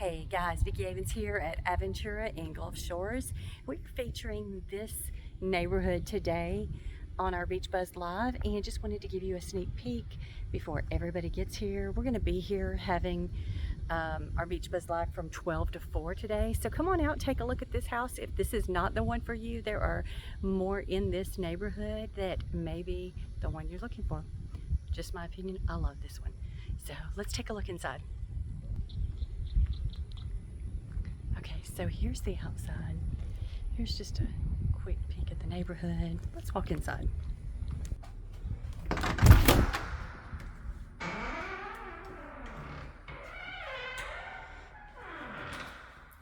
Hey guys, Vicki Avens here at Aventura in Gulf Shores. We're featuring this neighborhood today on our Beach Buzz Live and just wanted to give you a sneak peek before everybody gets here. We're going to be here having our Beach Buzz Live from 12 to 4 today. So come on out, take a look at this house. If this is not the one for you, there are more in this neighborhood that may be the one you're looking for. Just my opinion, I love this one. So let's take a look inside. Okay, so here's the outside. Here's just a quick peek at the neighborhood. Let's walk inside.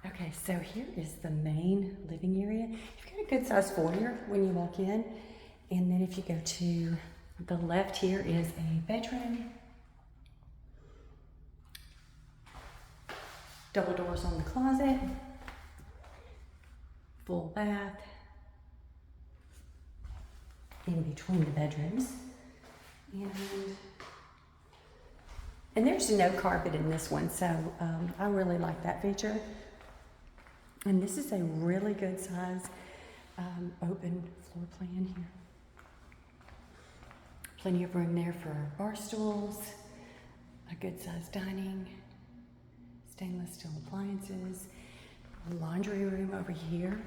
Okay, so here is the main living area. You've got a good sized foyer when you walk in. And then if you go to the left, here is a bedroom. Double doors on the closet, full bath in between the bedrooms, and there's no carpet in this one, so I really like that feature. And this is a really good size open floor plan here. Plenty of room there for bar stools, a good size dining, stainless steel appliances, a laundry room over here,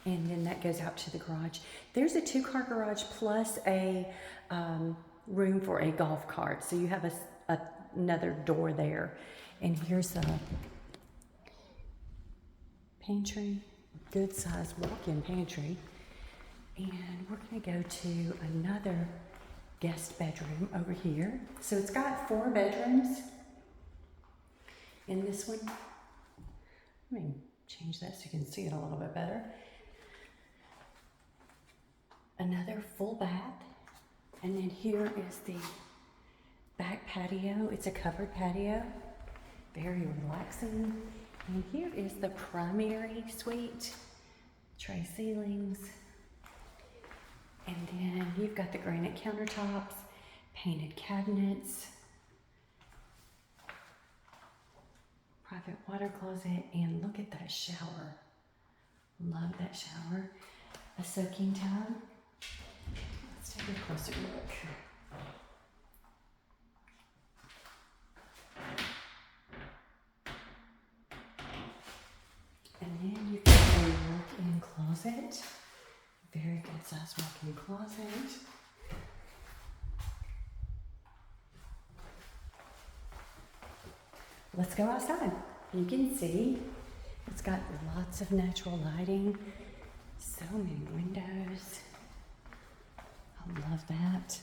and then that goes out to the garage. There's a 2-car garage plus a room for a golf cart, so you have another door there. And here's a pantry, good size walk-in pantry, and we're going to go to another guest bedroom over here. So it's got 4 bedrooms in this one. Let me change that so you can see it a little bit better. Another full bath. And then here is the back patio. It's a covered patio. Very relaxing. And here is the primary suite. Tray ceilings. And then you've got the granite countertops, painted cabinets, private water closet, and look at that shower. Love that shower. A soaking tub. Let's take a closer look. And then you've got a walk-in closet. Very good size walk-in closet. Let's go outside. You can see it's got lots of natural lighting, so many windows. I love that.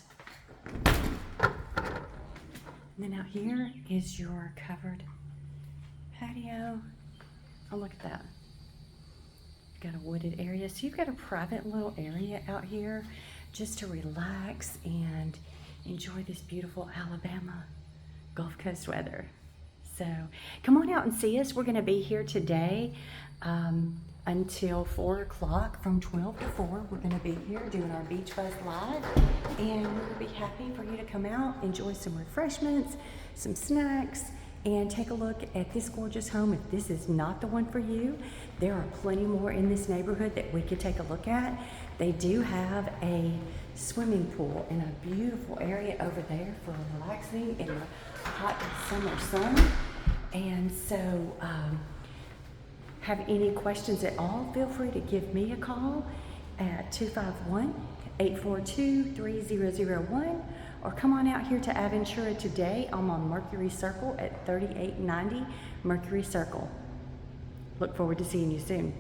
And then out here is your covered patio. Oh, look at that. Got a wooded area, so you've got a private little area out here just to relax and enjoy this beautiful Alabama Gulf Coast weather. So come on out and see us. We're going to be here today until 4 o'clock. From 12 to 4 we're going to be here doing our Beach Buzz Live, and we'll be happy for you to come out, enjoy some refreshments, some snacks, and take a look at this gorgeous home. If this is not the one for you, there are plenty more in this neighborhood that we could take a look at. They do have a swimming pool and a beautiful area over there for relaxing in the hot summer sun. And so have any questions at all, feel free to give me a call at 251-842-3001, or come on out here to Aventura today. I'm on Mercury Circle at 3890 Mercury Circle. Look forward to seeing you soon.